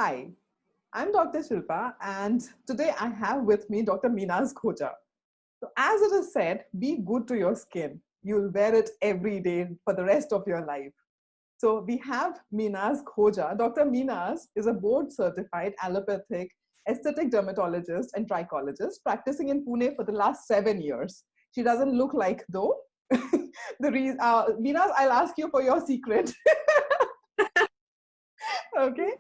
Hi, I'm Dr. Shilpa, and today I have with me Dr. Meenaz Khoja. So, as it is said, be good to your skin. You'll wear it every day for the rest of your life. So, we have Meenaz Khoja. Dr. Meenaz is a board certified allopathic aesthetic dermatologist and trichologist practicing in Pune for the last 7 years. She doesn't look like though. Meenaz, I'll ask you for your secret. Okay.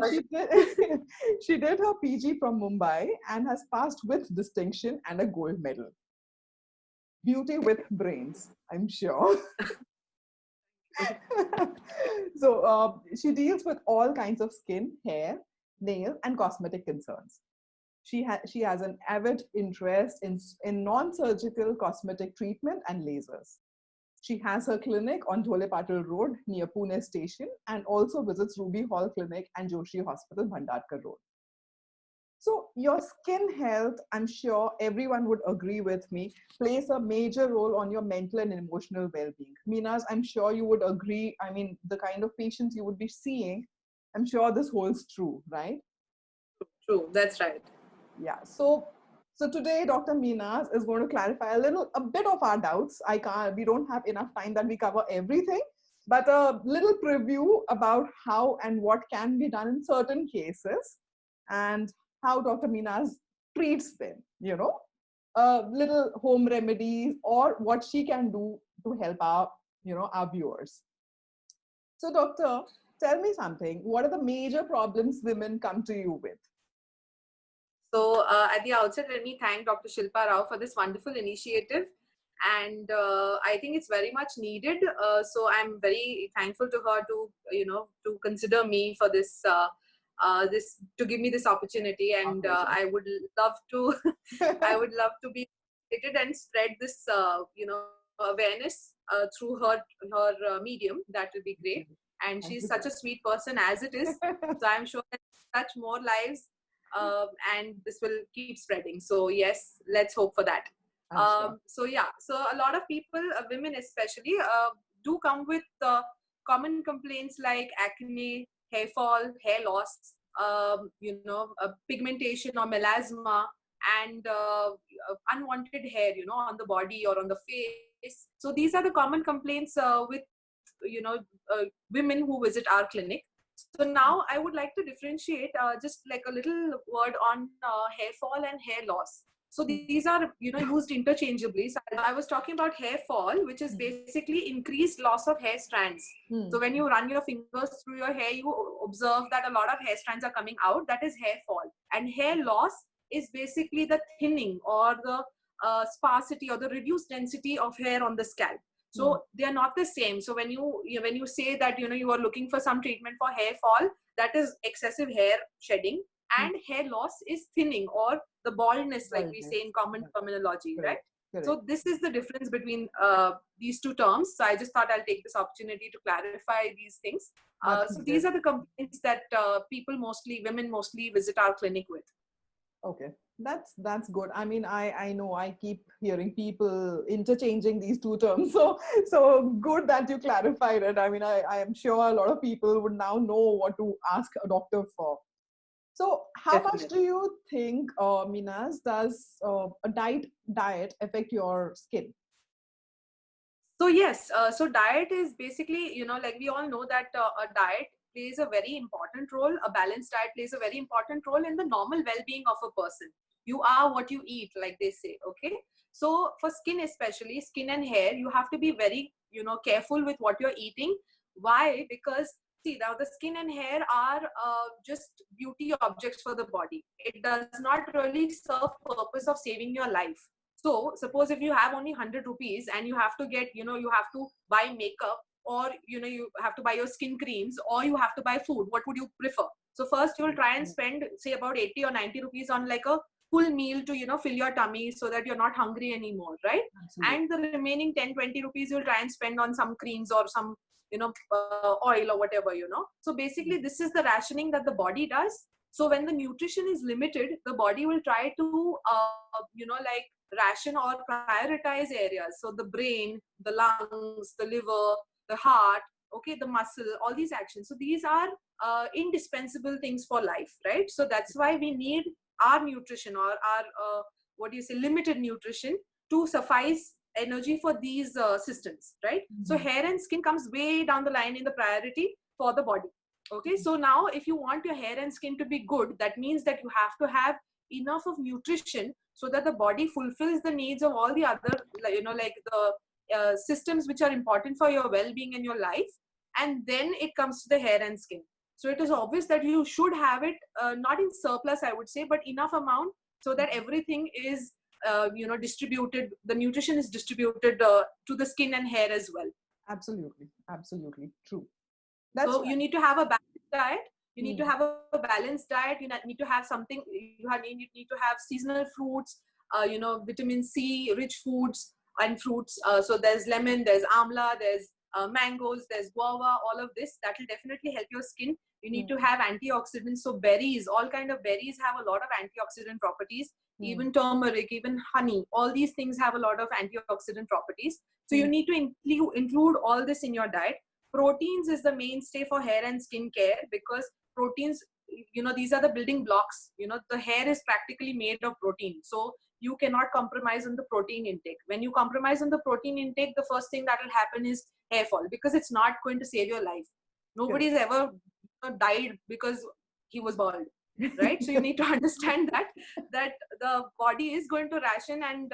She did she did her PG from Mumbai and has passed with distinction and a gold medal. Beauty with brains, I'm sure. So she deals with all kinds of skin, hair, nail, and cosmetic concerns. She has an avid interest in non-surgical cosmetic treatment and lasers. She has her clinic on Dhole Patil Road near Pune Station and also visits Ruby Hall Clinic and Joshi Hospital, Bhandarkar Road. So, your skin health, I'm sure everyone would agree with me, plays a major role on your mental and emotional well being. Meenaz, I'm sure you would agree. I mean, the kind of patients you would be seeing, I'm sure this holds true, right? True, that's right. Yeah. So today, Dr. Meenaz is going to clarify a bit of our doubts. We don't have enough time that we cover everything, but a little preview about how and what can be done in certain cases and how Dr. Meenaz treats them, little home remedies or what she can do to help our viewers. So, doctor, tell me something. What are the major problems women come to you with? So, at the outset, let me thank Dr. Shilpa Rao for this wonderful initiative. And I think it's very much needed. So, I'm very thankful to her to consider me for to give me this opportunity. And I would love to, I would love to be educated and spread this, awareness through her medium. That will be great. And she's such a sweet person as it is. So, I'm sure that touch more lives and this will keep spreading. So yes, let's hope for that. So yeah, so a lot of people, women especially, do come with common complaints like acne, hair fall, hair loss, pigmentation or melasma, and unwanted hair, on the body or on the face. So these are the common complaints with you know women who visit our clinic. So now I would like to differentiate just like a little word on hair fall and hair loss. So these are used interchangeably. So I was talking about hair fall, which is basically increased loss of hair strands. So when you run your fingers through your hair, you observe that a lot of hair strands are coming out. That is hair fall. And hair loss is basically the thinning or the sparsity or the reduced density of hair on the scalp. So they are not the same. So when you say that you are looking for some treatment for hair fall, that is excessive hair shedding, and hair loss is thinning or the baldness, like we say in common terminology, right? So this is the difference between these two terms. So I just thought I'll take this opportunity to clarify these things. So these are the complaints that women mostly visit our clinic with. Okay, that's good. I mean, I know I keep hearing people interchanging these two terms, so good that you clarified it. I mean, I am sure a lot of people would now know what to ask a doctor for. So, how much do you think, Meenaz, does a diet affect your skin? So yes, so diet is basically, like we all know that a diet plays a very important role. A balanced diet plays a very important role in the normal well-being of a person. You are what you eat, like they say. Okay. So for skin, especially skin and hair, you have to be very, careful with what you're eating. Why? Because see, now the skin and hair are just beauty objects for the body. It does not really serve purpose of saving your life. So suppose if you have only 100 rupees and you have to you have to buy makeup, or you have to buy your skin creams, or you have to buy food, what would you prefer? So first you will try and spend say about 80 or 90 rupees on like a full meal to fill your tummy so that you're not hungry anymore, right? Absolutely. And the remaining 10-20 rupees you'll try and spend on some creams or some oil or whatever. So basically this is the rationing that the body does. So when the nutrition is limited, the body will try to like ration or prioritize areas. So the brain, the lungs, the liver, the heart, okay, the muscle, all these actions. So these are indispensable things for life, right? So that's why we need our nutrition, or our what do you say, limited nutrition, to suffice energy for these systems, right? So hair and skin comes way down the line in the priority for the body. Okay, so now if you want your hair and skin to be good, that means that you have to have enough of nutrition so that the body fulfills the needs of all the other, like the systems which are important for your well-being and your life. And then it comes to the hair and skin. So it is obvious that you should have it, not in surplus, I would say, but enough amount so that everything is distributed, the nutrition is distributed to the skin and hair as well. Absolutely, absolutely true. So you need to have a balanced diet. You need to have a balanced diet. You need to have something. You need to have seasonal fruits. Vitamin C rich foods and fruits. So there's lemon, there's amla, there's mangoes, there's guava. All of this that will definitely help your skin. You need to have antioxidants. So berries, all kind of berries have a lot of antioxidant properties. Even turmeric, even honey, all these things have a lot of antioxidant properties. So you need to include all this in your diet. Proteins is the mainstay for hair and skin care, because proteins, these are the building blocks. The hair is practically made of protein. So you cannot compromise on the protein intake. When you compromise on the protein intake, the first thing that will happen is hair fall, because it's not going to save your life. Nobody's ever died because he was bald, right? So you need to understand that the body is going to ration and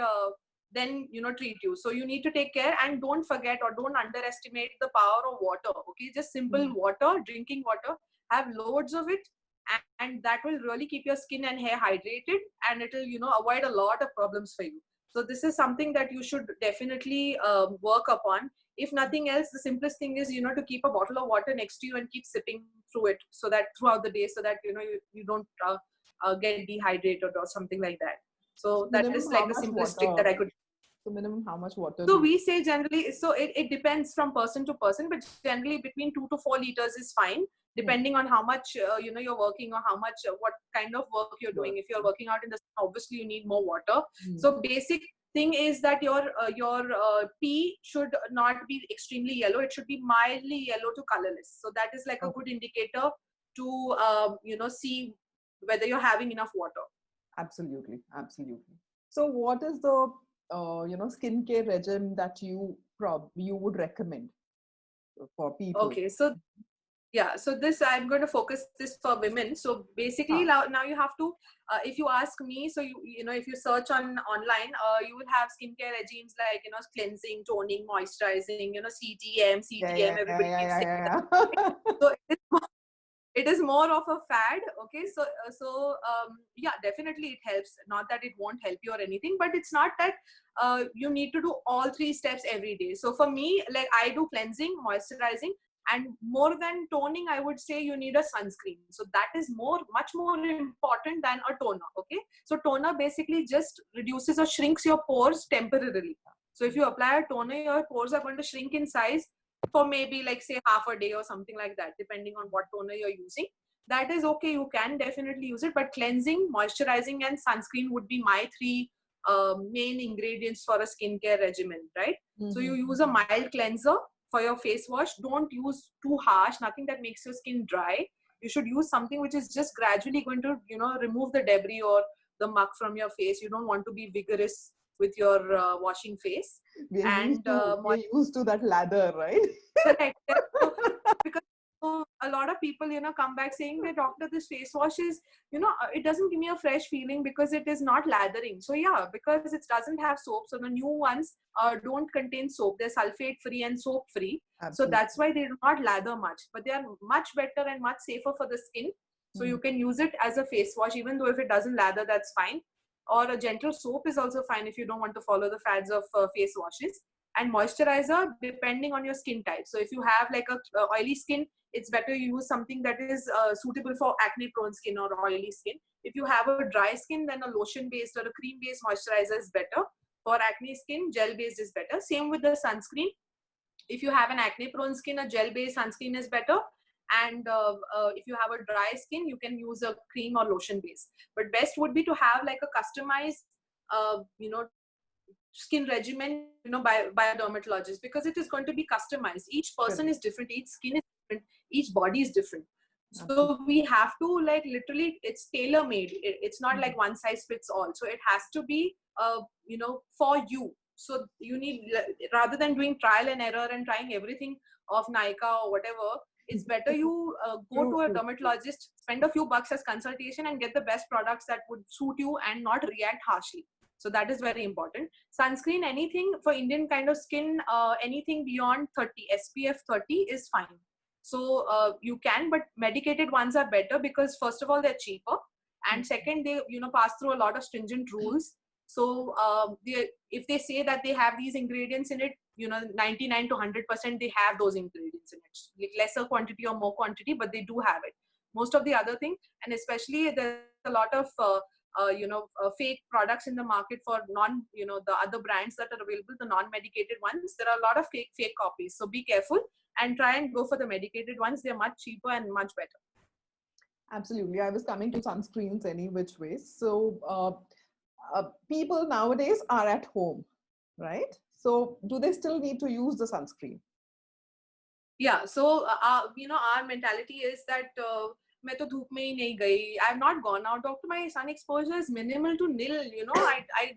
then treat you. So you need to take care, and don't forget or don't underestimate the power of water. Okay, just simple water, drinking water, have loads of it, and that will really keep your skin and hair hydrated, and it will avoid a lot of problems for you. So this is something that you should definitely work upon. If nothing else, the simplest thing is to keep a bottle of water next to you and keep sipping through it, so that throughout the day, so that you don't get dehydrated or something like that. So that is like the simplest trick that I could. So minimum how much water? So we say generally, so it depends from person to person, but generally between 2 to 4 liters is fine, depending on how much you're working, or how much what kind of work you're doing. If you're working out in the sun, obviously you need more water. So basic thing is that your pee should not be extremely yellow. It should be mildly yellow to colorless. So that is like a good indicator to see whether you're having enough water. Absolutely, absolutely. So what is the skincare regime that you would recommend for people? Okay, so yeah, so this I'm going to focus this for women. So basically now you have to, if you ask me, so if you search online, you will have skincare regimes like cleansing, toning, moisturizing, CTM, everybody keeps saying that. So it is more of a fad. Okay, so yeah, definitely it helps. Not that it won't help you or anything, but it's not that you need to do all 3 steps every day. So for me, like I do cleansing, moisturizing, and more than toning, I would say you need a sunscreen. So that is much more important than a toner. Okay, so toner basically just reduces or shrinks your pores temporarily. So if you apply a toner, your pores are going to shrink in size for maybe like say half a day or something like that, depending on what toner you're using. That is okay, you can definitely use it, but cleansing, moisturizing, and sunscreen would be my 3 main ingredients for a skincare regimen, right? So you use a mild cleanser for your face wash. Don't use too harsh, nothing that makes your skin dry. You should use something which is just gradually going to remove the debris or the muck from your face. You don't want to be vigorous with your washing face. We're used to that lather, right? Correct. Because a lot of people come back saying that, doctor, this face wash is it doesn't give me a fresh feeling because it is not lathering. So yeah, because it doesn't have soap. So the new ones don't contain soap. They're sulfate free and soap free. So that's why they do not lather much, but they are much better and much safer for the skin. So you can use it as a face wash, even though if it doesn't lather, that's fine. Or a gentle soap is also fine if you don't want to follow the fads of face washes. And moisturizer, depending on your skin type. So if you have like a oily skin, it's better you use something that is suitable for acne prone skin or oily skin. If you have a dry skin, then a lotion based or a cream based moisturizer is better. For acne skin, gel based is better. Same with the sunscreen. If you have an acne prone skin, a gel based sunscreen is better. And if you have a dry skin, you can use a cream or lotion base. But best would be to have like a customized skin regimen, by a dermatologist, because it is going to be customized. Each person is different, each skin is different, each body is different. So we have to literally, it's tailor made. It's not like one size fits all. So it has to be, for you. So you need, rather than doing trial and error and trying everything of Nykaa or whatever, it's better you go to a dermatologist, spend a few bucks as consultation, and get the best products that would suit you and not react harshly. So that is very important. Sunscreen, anything for Indian kind of skin, anything beyond 30, SPF 30 is fine. So you can, but medicated ones are better because first of all, they're cheaper. And second, they, pass through a lot of stringent rules. So if they say that they have these ingredients in it, 99 to 100%, they have those ingredients in it. Like lesser quantity or more quantity, but they do have it. Most of the other thing, and especially there's a lot of fake products in the market for the other brands that are available, the non-medicated ones. There are a lot of fake copies. So be careful and try and go for the medicated ones. They're much cheaper and much better. Absolutely. I was coming to sunscreens any which way. So people nowadays are at home, right? So do they still need to use the sunscreen? Yeah. So, our mentality is that मैं तो धूप में ही नहीं गई. I've not gone out. Doctor, my sun exposure is minimal to nil. I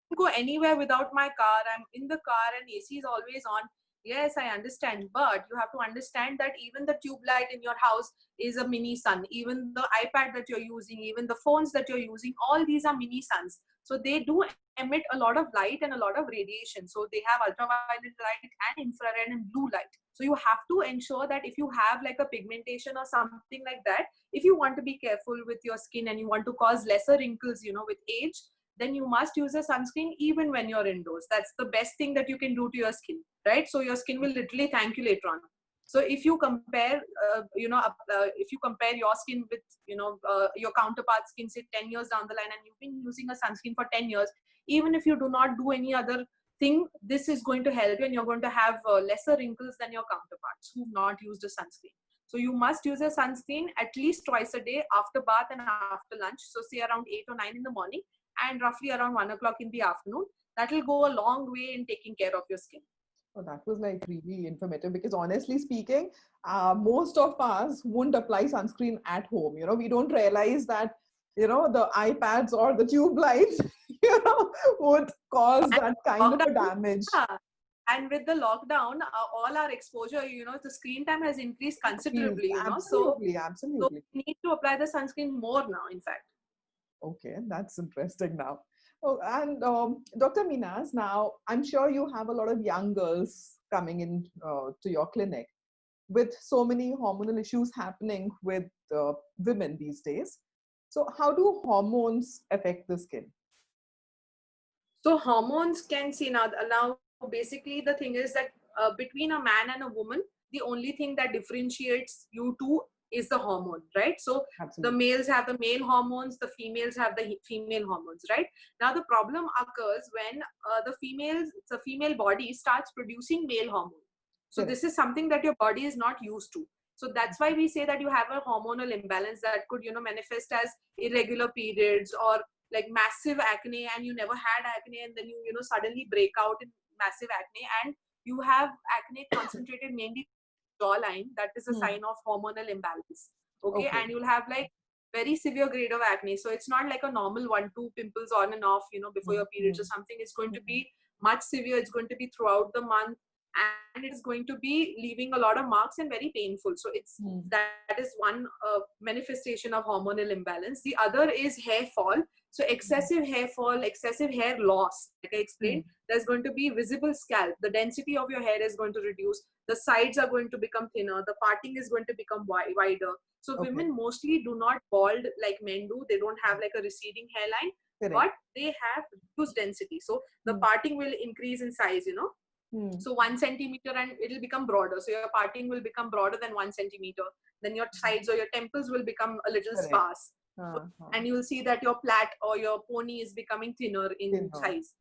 don't go anywhere without my car. I'm in the car and AC is always on. Yes, I understand. But you have to understand that even the tube light in your house is a mini sun. Even the iPad that you're using, even the phones that you're using, all these are mini suns. So they do emit a lot of light and a lot of radiation. So they have ultraviolet light and infrared and blue light. So you have to ensure that if you have like a pigmentation or something like that, if you want to be careful with your skin and you want to cause lesser wrinkles, with age, then you must use a sunscreen even when you're indoors. That's the best thing that you can do to your skin, right? So your skin will literally thank you later on. So if you compare, if you compare your skin with, your counterpart skin, say 10 years down the line, and you've been using a sunscreen for 10 years, even if you do not do any other thing, this is going to help you and you're going to have lesser wrinkles than your counterparts who've not used a sunscreen. So you must use a sunscreen at least twice a day, after bath and after lunch. So say around 8 or 9 in the morning and roughly around 1 o'clock in the afternoon. That will go a long way in taking care of your skin. Oh, that was really informative, because honestly speaking, most of us won't apply sunscreen at home. We don't realize that, the iPads or the tube lights, would cause that kind of a damage. Yeah. And with the lockdown, all our exposure, the screen time has increased considerably, Absolutely. So we need to apply the sunscreen more now, in fact. Okay, that's interesting now. Oh, and Dr. Minhas, now I'm sure you have a lot of young girls coming in to your clinic with so many hormonal issues happening with women these days. So how do hormones affect the skin? So hormones can see now basically the thing is that between a man and a woman, the only thing that differentiates you two is the hormone, right? So Absolutely. The males have the male hormones, the females have the female hormones, right? Now the problem occurs when the female body starts producing male hormone. So this is something that your body is not used to. So that's why we say that you have a hormonal imbalance that could, manifest as irregular periods or like massive acne, and you never had acne, and then you suddenly break out in massive acne, and you have acne concentrated mainly jawline. That is a sign of hormonal imbalance. Okay. And you'll have like very severe grade of acne. So it's not like a normal 1-2 pimples on and off, before your periods or something. It's going to be much severe. It's going to be throughout the month, and it is going to be leaving a lot of marks and very painful. So it's that is one manifestation of hormonal imbalance. The other is hair fall. So excessive hair fall, excessive hair loss, like I explained, there's going to be visible scalp. The density of your hair is going to reduce. The sides are going to become thinner. The parting is going to become wider. So women mostly do not bald like men do. They don't have like a receding hairline, but they have reduced density. So the parting will increase in size, So 1 centimeter and it will become broader. So your parting will become broader than 1 centimeter. Then your sides or your temples will become a little sparse. And you will see that your plait or your pony is becoming thinner in size.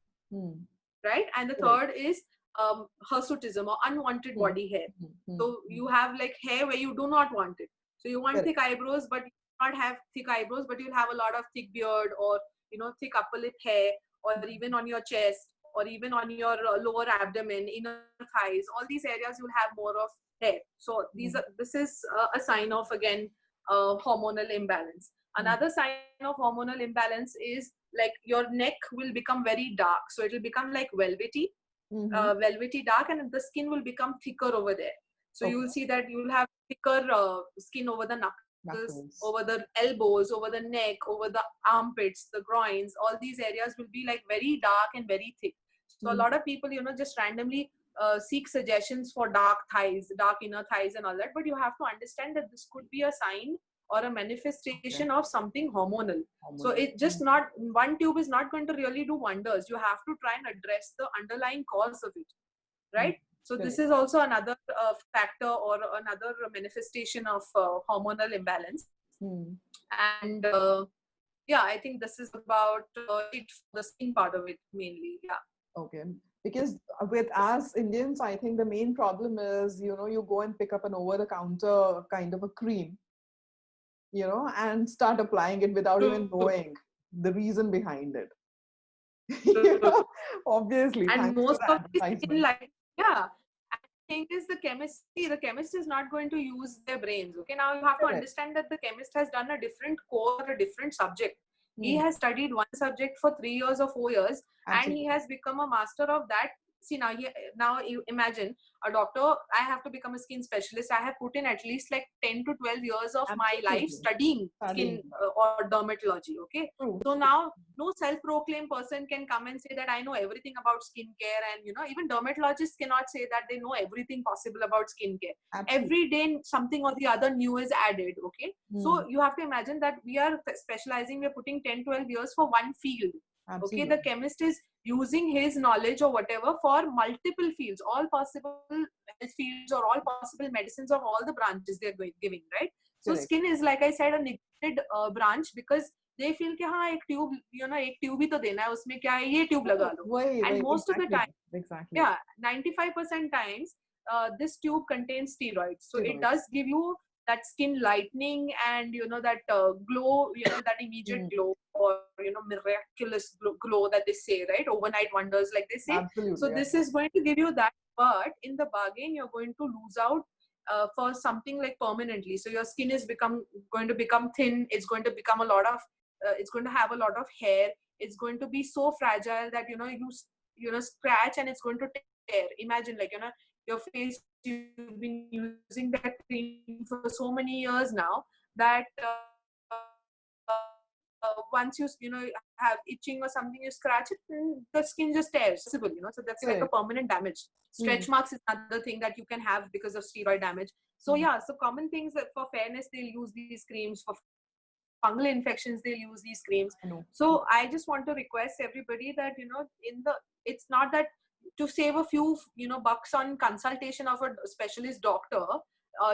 Right? And the third is hirsutism or unwanted body hair. So you have like hair where you do not want it. So you want thick eyebrows, but you do not have thick eyebrows, but you'll have a lot of thick beard or thick upper lip hair, or even on your chest or even on your lower abdomen, inner thighs, all these areas you'll have more of hair. So this is a sign of, again, hormonal imbalance. Another sign of hormonal imbalance is like your neck will become very dark. So it will become like velvety, velvety dark, and the skin will become thicker over there. So you will see that you will have thicker skin over the knuckles, over the elbows, over the neck, over the armpits, the groins. All these areas will be like very dark and very thick. So a lot of people, just randomly seek suggestions for dark thighs, dark inner thighs and all that. But you have to understand that this could be a sign or a manifestation of something hormonal. So it just not, one tube is not going to really do wonders. You have to try and address the underlying cause of it, right? So this is also another factor or another manifestation of hormonal imbalance. And yeah, I think this is about it for the skin part of it mainly. Yeah. Okay. Because with us Indians, I think the main problem is, you go and pick up an over-the-counter kind of a cream, and start applying it without even knowing the reason behind it. Obviously. And most of the skin, like, yeah. Thing is, the chemist is not going to use their brains. Okay, now you have to understand that the chemist has done a different core, a different subject. He has studied one subject for 3 years or 4 years. Absolutely. And he has become a master of that. See, now you imagine a doctor. I have to become a skin specialist. I have put in at least like 10 to 12 years of my life studying skin or dermatology. Okay. So now no self-proclaimed person can come and say that I know everything about skincare, and even dermatologists cannot say that they know everything possible about skincare. Every day something or the other new is added. Okay. So you have to imagine that we are specializing. We are putting 10, 12 years for one field. Absolutely. Okay, the chemist is using his knowledge or whatever for multiple fields, all possible health fields or all possible medicines of all the branches they're giving, right? So skin is, like I said, a neglected branch, because they feel कि हाँ एक tube, एक tube ही तो देना है, उसमें क्या है, ये tube लगा दो. And most of the time, yeah, 95% times, this tube contains steroids. So it does give you that skin lightening and that glow, that immediate glow, or miraculous glow that they say, right? Overnight wonders, like they say. Absolutely, so this is going to give you that, but in the bargain you're going to lose out for something like permanently. So your skin is going to become thin. It's going to become a lot of it's going to have a lot of hair. It's going to be so fragile that you scratch and it's going to tear. Imagine, like, your face, you've been using that cream for so many years now that once you have itching or something, you scratch it, the skin just tears. So that's like a permanent damage. Stretch marks is another thing that you can have because of steroid damage. So yeah, so common things that for fairness, they'll use these creams. For fungal infections, they'll use these creams. So I just want to request everybody that it's not that to save a few bucks on consultation of a specialist doctor,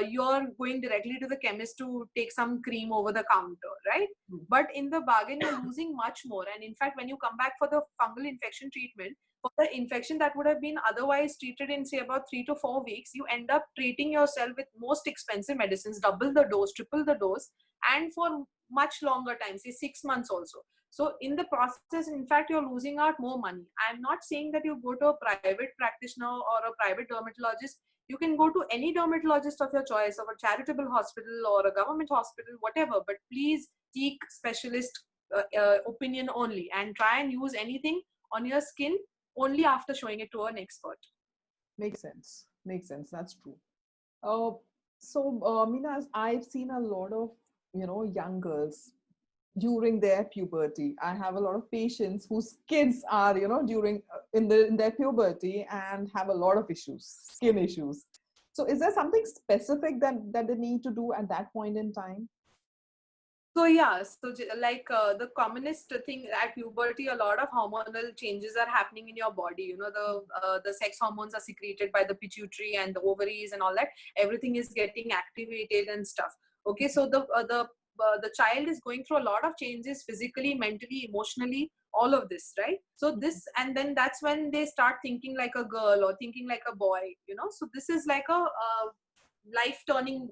you're going directly to the chemist to take some cream over the counter, right? But in the bargain, you're losing much more. And in fact, when you come back for the fungal infection treatment, for the infection that would have been otherwise treated in, say, about 3 to 4 weeks, you end up treating yourself with most expensive medicines, double the dose, triple the dose, and for much longer time, say 6 months also. So in the process, in fact, you're losing out more money. I'm not saying that you go to a private practitioner or a private dermatologist. You can go to any dermatologist of your choice, of a charitable hospital or a government hospital, whatever. But please seek specialist opinion only, and try and use anything on your skin only after showing it to an expert. Makes sense. That's true. So Meena, I've seen a lot of young girls during their puberty. I have a lot of patients whose kids are during in their puberty and have a lot of skin issues. So is there something specific that they need to do at that point in time? So yeah, so like the commonest thing at puberty, a lot of hormonal changes are happening in your body. The sex hormones are secreted by the pituitary and the ovaries and all that. Everything is getting activated and stuff. Okay, so the child is going through a lot of changes physically, mentally, emotionally, all of this, right? So this, and then that's when they start thinking like a girl or thinking like a boy. So this is like a life turning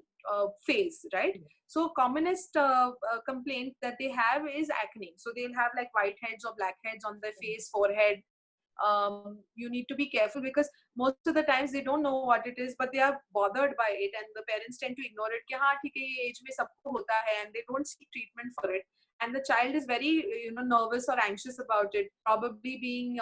phase, right? So commonest complaint that they have is acne. So they'll have like whiteheads or blackheads on their face, forehead, you need to be careful, because most of the times they don't know what it is, but they are bothered by it, and the parents tend to ignore it. कि हाँ ठीक है ये age में सबको होता है, and they don't seek treatment for it, and the child is very nervous or anxious about it, probably being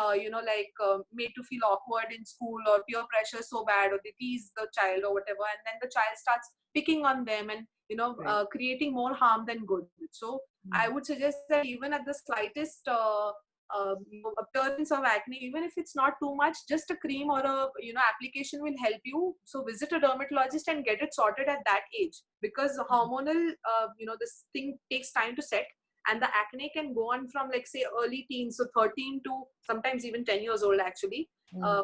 made to feel awkward in school, or peer pressure so bad, or they tease the child or whatever, and then the child starts picking on them, and Right. creating more harm than good. So I would suggest that even at the slightest appearance of acne, even if it's not too much, just a cream or a application will help you. So visit a dermatologist and get it sorted at that age, because hormonal this thing takes time to set, and the acne can go on from, like, say, early teens, so 13 to sometimes even 10 years old actually,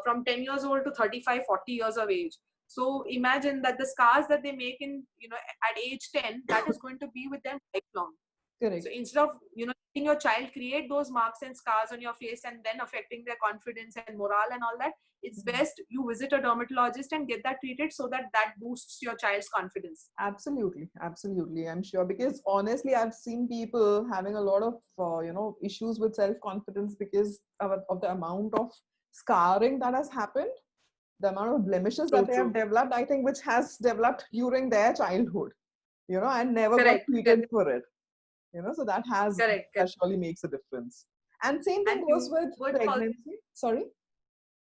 from 10 years old to 35-40 years of age. So imagine that the scars that they make in at age 10, that is going to be with them lifelong. So Correct. instead of letting your child create those marks and scars on your face and then affecting their confidence and morale and all that, it's best you visit a dermatologist and get that treated, so that that boosts your child's confidence. Absolutely, absolutely. I'm sure, because honestly, I've seen people having a lot of issues with self-confidence because of the amount of scarring that has happened, the amount of blemishes So that they have true. developed. I think which has developed during their childhood, and never got Correct. treated for it. So Correct. that Correct. surely makes a difference. And same thing And goes with puberty also, pregnancy. Sorry.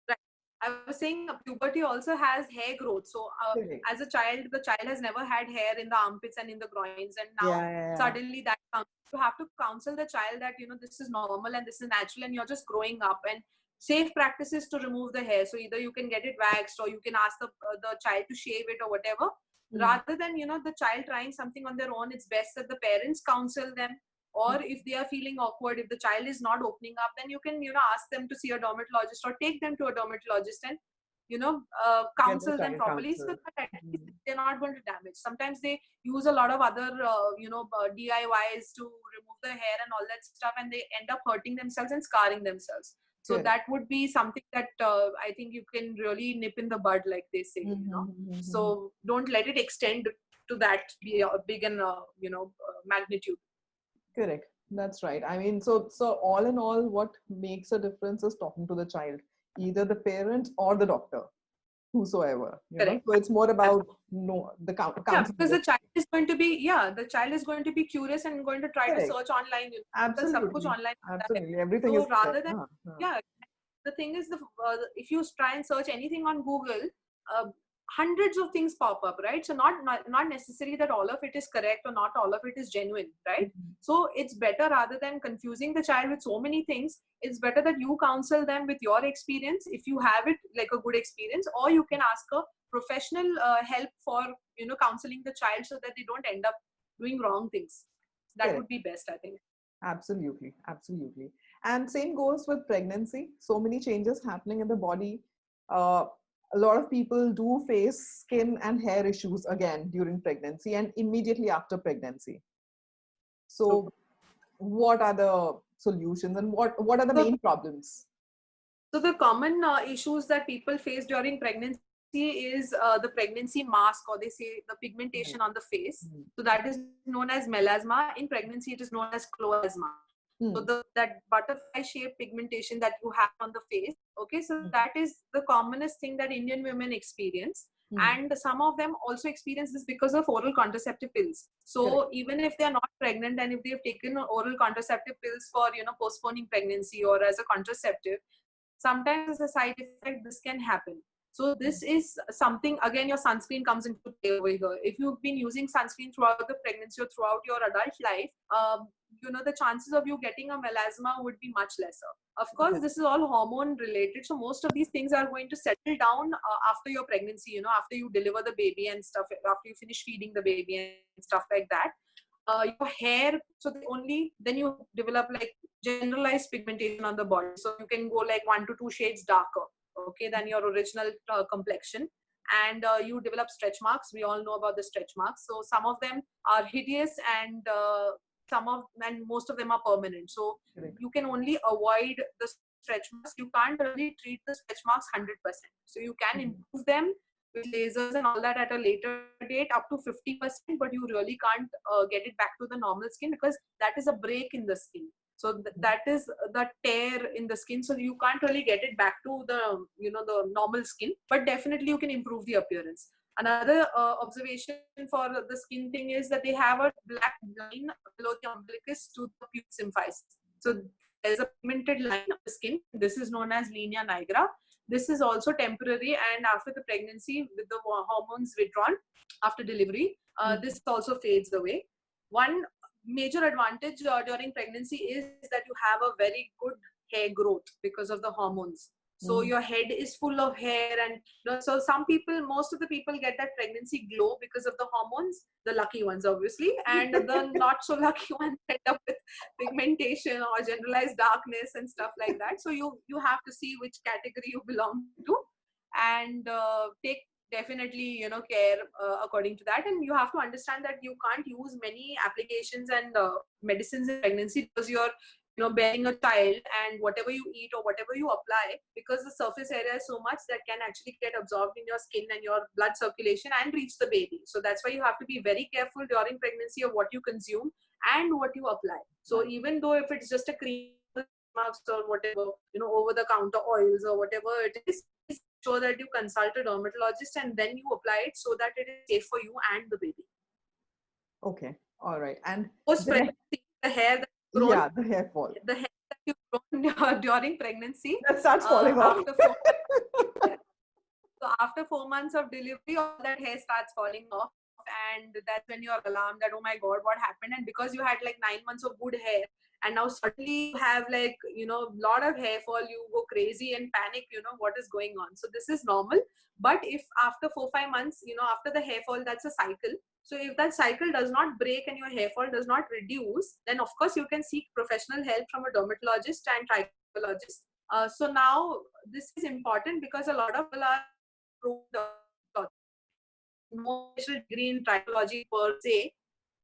right. I was saying puberty also has hair growth. So Correct. as a child, the child has never had hair in the armpits and in the groins, and Yeah, now yeah, yeah. suddenly that comes. You have to counsel the child that this is normal and this is natural, and you're just growing up, and safe practices to remove the hair. So either you can get it waxed, or you can ask the child to shave it or whatever. Hmm. Rather than the child trying something on their own, it's best that the parents counsel them. Or if they are feeling awkward, if the child is not opening up, then you can ask them to see a dermatologist, or take them to a dermatologist and Get the counsel them child properly, so counseled. that at least Hmm. they're not going to damage. Sometimes they use a lot of other DIYs to remove the hair and all that stuff, and they end up hurting themselves and scarring themselves. So Correct. that would be something that I think you can really nip in the bud, like they say. Mm-hmm. So don't let it extend to that big and magnitude. Correct. That's right. I mean, so all in all, what makes a difference is talking to the child, either the parent or the doctor, whosoever. Correct. So it's more about Absolutely. the Yeah, counseling. because the child is going to be curious and going to try to Correct. search online. Because सब कुछ Absolutely. online होता है. Absolutely. Everything So is there. rather than, Huh? Huh. yeah, the thing is, if you try and search anything on Google, uh, hundreds of things pop up, right? So not necessarily that all of it is correct, or not all of it is genuine, right? Mhm. So it's better, rather than confusing the child with so many things, it's better that you counsel them with your experience, if you have it, like a good experience, or you can ask a professional help for counseling the child, so that they don't end up doing wrong things. That Correct. would be best, I think. Absolutely. Absolutely. And same goes with pregnancy. So many changes happening in the body. Uh, a lot of people do face skin and hair issues again during pregnancy and immediately after pregnancy. So, So what are the solutions, and what are the so main problems? So the common issues that people face during pregnancy is the pregnancy mask, or they say the Right. pigmentation on the face. Mm. So that is known as melasma. In pregnancy, it is known as chloasma. So Mm. that butterfly shaped pigmentation that you have on the face. Okay, so Mm. that is the commonest thing that Indian women experience. Mm. And some of them also experience this because of oral contraceptive pills. Correct. So even if they are not pregnant, and if they have taken oral contraceptive pills for postponing pregnancy or as a contraceptive, sometimes as a side effect this can happen. So this is something, again, your sunscreen comes into play over here. If you've been using sunscreen throughout the pregnancy or throughout your adult life, the chances of you getting a melasma would be much lesser. Of course, Correct. this is all hormone related, so most of these things are going to settle down after your pregnancy, after you deliver the baby and stuff, after you finish feeding the baby and stuff like that. Your hair, so only then you develop like generalized pigmentation on the body, so you can go like 1 to 2 shades darker, okay, than your original complexion. And you develop stretch marks. We all know about the stretch marks, so some of them are hideous, and most of them are permanent. So Correct. you can only avoid the stretch marks. You can't really treat the stretch marks 100%, so you can Mhm. improve them with lasers and all that at a later date, up to 50%, but you really can't get it back to the normal skin, because that is a break in the skin. So that is the tear in the skin. So you can't really get it back to the, the normal skin, but definitely you can improve the appearance. Another observation for the skin thing is that they have a black line below the umbilicus to the pubis symphysis. So there's a pigmented line of the skin. This is known as linea nigra. This is also temporary, and after the pregnancy, with the hormones withdrawn after delivery, this also fades away. One major advantage during pregnancy is that you have a very good hair growth because of the hormones. So your head is full of hair, and so some people, most of the people get that pregnancy glow because of the hormones, the lucky ones obviously, and the not so lucky ones end up with pigmentation or generalized darkness and stuff like that. So you have to see which category you belong to, and take definitely care according to that. And you have to understand that you can't use many applications and medicines in pregnancy, because you're bearing a child, and whatever you eat or whatever you apply, because the surface area is so much, that can actually get absorbed in your skin and your blood circulation and reach the baby. So that's why you have to be very careful during pregnancy of what you consume and what you apply. So even though if it's just a cream marks or whatever, over the counter oils or whatever it is, sure that you consult a dermatologist and then you apply it, so that it is safe for you and the baby. Okay, all right. And the hair that grown, yeah, the hair fall. The hair that you've grown during pregnancy, that starts falling off. So after 4 months of delivery, all that hair starts falling off, and that's when you're alarmed that, oh my god, what happened? And because you had like 9 months of good hair, and now suddenly you have like lot of hair fall, you go crazy and panic, what is going on. So this is normal. But if after 4-5 months, after the hair fall, that's a cycle. So if that cycle does not break and your hair fall does not reduce, then of course you can seek professional help from a dermatologist and trichologist. So now this is important, because a lot of people are no degree in trichology per se,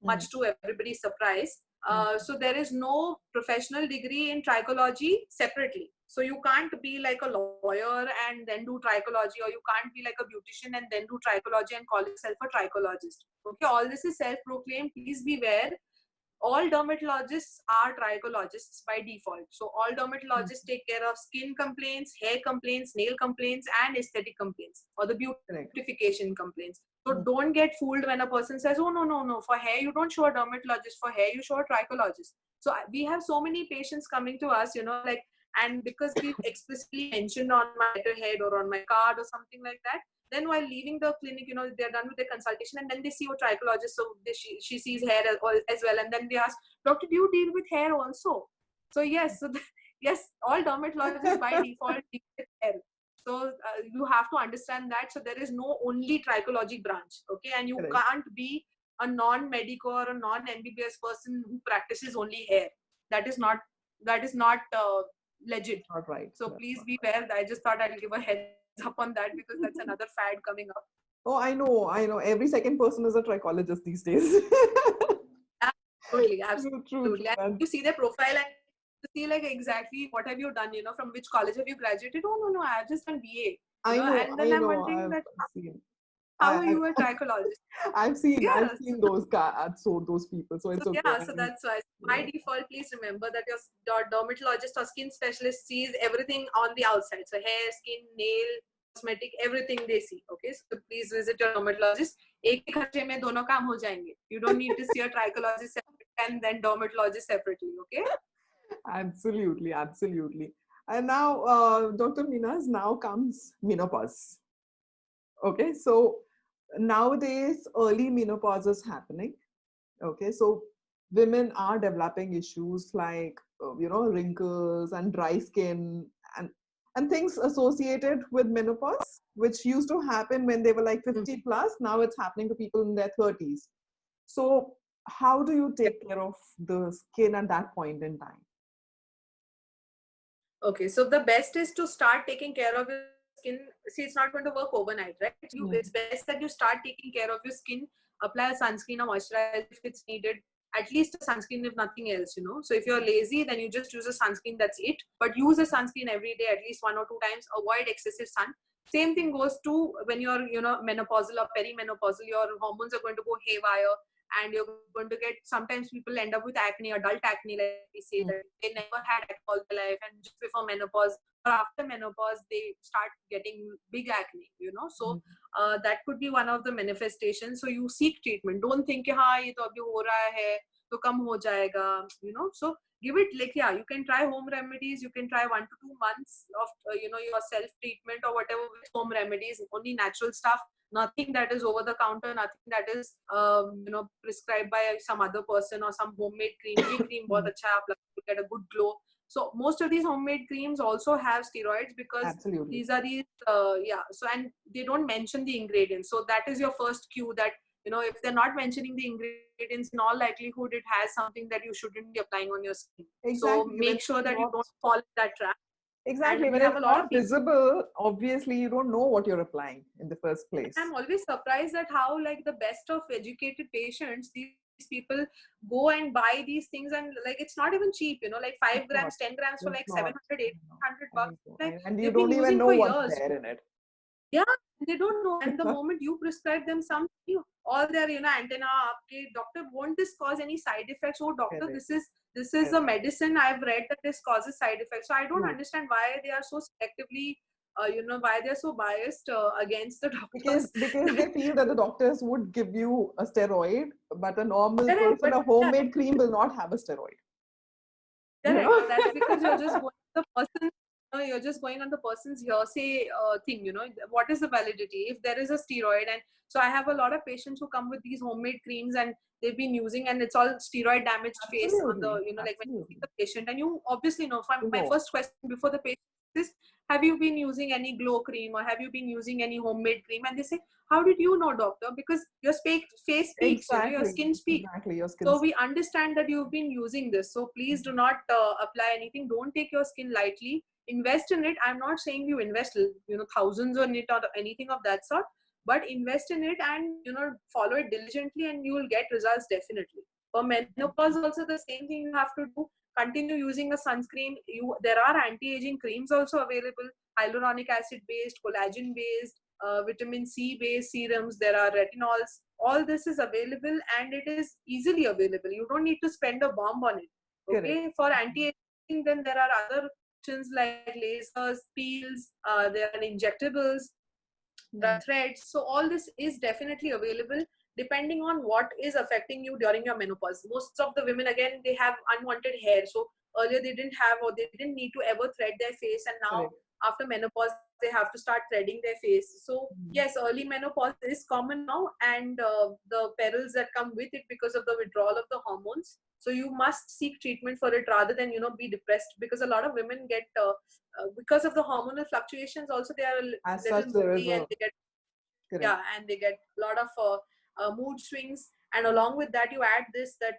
much to everybody's surprise. So there is no professional degree in trichology separately. So you can't be like a lawyer and then do trichology, or you can't be like a beautician and then do trichology and call yourself a trichologist. Okay, all this is self-proclaimed. Please beware. All dermatologists are trichologists by default. So all dermatologists take care of skin complaints, hair complaints, nail complaints, and aesthetic complaints, or the beautification complaints. So don't get fooled when a person says, oh, no, for hair, you don't show a dermatologist. For hair, you show a trichologist. So we have so many patients coming to us, and because we've explicitly mentioned on my letterhead or on my card or something like that, then while leaving the clinic, they're done with their consultation, and then they see a trichologist. So she sees hair as well. And then they ask, doctor, do you deal with hair also? So yes, yes, all dermatologists by default deal with hair. So you have to understand that. So there is no only trichology branch, okay? And you can't be a non-medico or a non-MBBS person who practices only hair. That is not legit. Not right. So please beware. I just thought I'll give a heads up on that, because that's another fad coming up. Oh, I know. Every second person is a trichologist these days. Absolutely. True. And you see their profile and you see like exactly what have you done, from which college have you graduated? Oh, no, I have just done BA. And then I'm wondering that how are you a trichologist? I've seen those those people. So it's okay. Yeah, so that's why by default, please remember that your dermatologist or skin specialist sees everything on the outside. So hair, skin, nail, cosmetic, everything they see. Okay, so please visit your dermatologist. एक ही खर्चे में दोनों काम हो जाएंगे. You don't need to see a trichologist separately and then dermatologist separately. Okay. Absolutely. And now, Dr. Minas, now comes menopause. Okay, so nowadays early menopause is happening. Okay, so women are developing issues like wrinkles and dry skin and things associated with menopause, which used to happen when they were like 50 plus. Now it's happening to people in their 30s. So how do you take care of the skin at that point in time? Okay, so the best is to start taking care of your skin. See, it's not going to work overnight, right? It's best that you start taking care of your skin. Apply a sunscreen or moisturizer if it's needed. At least a sunscreen if nothing else, So if you're lazy, then you just use a sunscreen, that's it. But use a sunscreen every day, at least 1 or 2 times. Avoid excessive sun. Same thing goes to when you're, menopausal or perimenopausal, your hormones are going to go haywire. and you're going to get, sometimes people end up with acne, adult acne, like we say, that they never had acne all their life, and just before menopause or after menopause they start getting big acne, so that could be one of the manifestations. So you seek treatment. Don't think कि हाँ ये तो अभी हो रहा है तो कम हो जाएगा, so give it, like, yeah, you can try home remedies. You can try 1 to 2 months of your self treatment or whatever with home remedies, only natural stuff, nothing that is over the counter, nothing that is prescribed by some other person, or some homemade cream. ये cream बहुत अच्छा है, आप लगा get a good glow. So most of these homemade creams also have steroids, because Absolutely. these are these so, and they don't mention the ingredients. So that is your first cue that if they're not mentioning the ingredients, in all likelihood it has something that you shouldn't be applying on your skin. So Exactly. make sure that you don't fall in that trap. Exactly. And When we have it's a lot not of people. visible, obviously you don't know what you're applying in the first place. I'm always surprised at how, like, the best of educated patients, these people go and buy these things, and like it's not even cheap, like 5 It's not. grams, 10 grams for It's like not. 700, 800 I bucks. know. Like And you they've been don't even using know for what's years. there in it. Yeah, they don't know. And the moment you prescribe them something, all their antenna, okay, doctor, won't this cause any side effects? Oh doctor, Correct. this is a medicine, I've read that this causes side effects. So I don't True. understand why they are so selectively why they're so biased against the doctors. Because they feel that the doctors would give you a steroid, but a normal Correct, person, but a homemade cream will not have a steroid. correct, but that's because you're just going on the person. You're just going on the person's hearsay thing. What is the validity if there is a steroid? And so I have a lot of patients who come with these homemade creams, and they've been using, and it's all steroid damaged face on the Absolutely. like when you see Absolutely. the patient, and you obviously know. From my No. first question before the patient is, have you been using any glow cream, or have you been using any homemade cream? And they say, how did you know, doctor? Because your face speaks. Your Exactly. skin speaks. Exactly. Your skin. So we understand that you've been using this. So please do not apply anything. Don't take your skin lightly. Invest in it. I'm not saying you invest, thousands on it or anything of that sort, but invest in it and, follow it diligently, and you will get results definitely. For menopause also the same thing you have to do. Continue using a sunscreen. There are anti-aging creams also available, hyaluronic acid based, collagen based, vitamin C based serums. There are retinols. All this is available, and it is easily available. You don't need to spend a bomb on it. Okay. Correct. For anti-aging, then there are other options like lasers, peels, there are injectables, the threads. So all this is definitely available depending on what is affecting you during your menopause. Most of the women, again, they have unwanted hair. So earlier they didn't have, or they didn't need to ever thread their face, and now Correct. after menopause they have to start threading their face. So yes, early menopause is common now, and the perils that come with it because of the withdrawal of the hormones. So you must seek treatment for it rather than be depressed, because a lot of women get because of the hormonal fluctuations also, they are a As little such, there is moody, and a they get correct. and they get a lot of mood swings. And along with that, you add this, that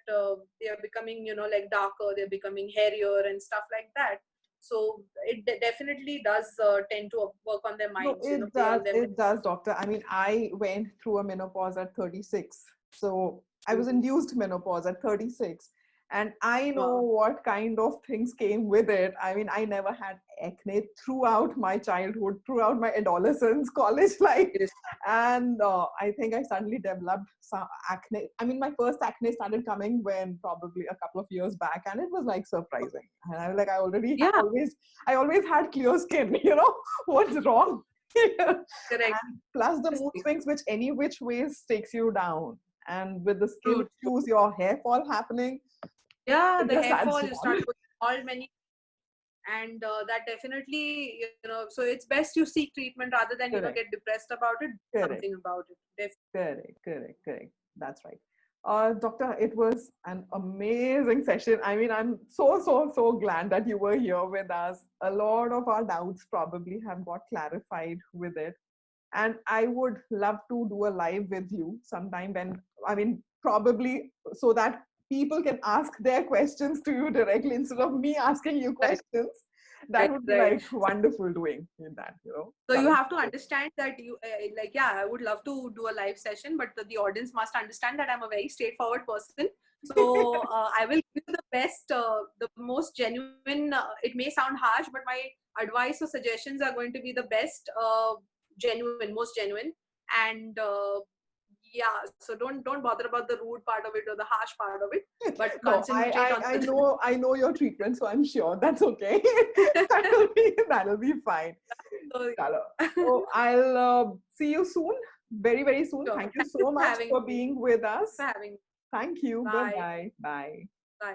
they are becoming like darker, they're becoming hairier and stuff like that. So it definitely does tend to work on their No, minds, it play does. on them. It does, doctor. I mean, I went through a menopause at 36. So I was induced menopause at 36. And I know what kind of things came with it. I mean, I never had acne throughout my childhood, throughout my adolescence, college life. And I think I suddenly developed some acne. I mean, my first acne started coming when probably a couple of years back, and it was like surprising. And I was like, I always had clear skin, what's wrong? Correct. And plus the mood swings, which any which ways takes you down. And with the skin True. issues, your hair fall happening. Yeah, it the just hair adds fall, you on. start putting all many, and that definitely, so it's best you seek treatment rather than Correct. get depressed about it. Do Correct. something about it. Correct. That's right. Doctor, it was an amazing session. I mean, I'm so glad that you were here with us. A lot of our doubts probably have got clarified with it. And I would love to do a live with you sometime when, I mean, probably so that people can ask their questions to you directly instead of me asking you questions. That would be like wonderful doing in that, So you have to understand that I would love to do a live session, but the audience must understand that I'm a very straightforward person. So I will give you the best, the most genuine. It may sound harsh, but my advice or suggestions are going to be the best, most genuine. And Yeah, so don't bother about the rude part of it or the harsh part of it, but No, concentrate on I know your treatment, so I'm sure that's okay. That'll be fine. so, Chalo. So I'll see you soon, very, very soon. sure. Thank you Thank you so for much having for me. being with Thanks us. for having me. Thank you. Bye. Bye-bye. Bye. Bye.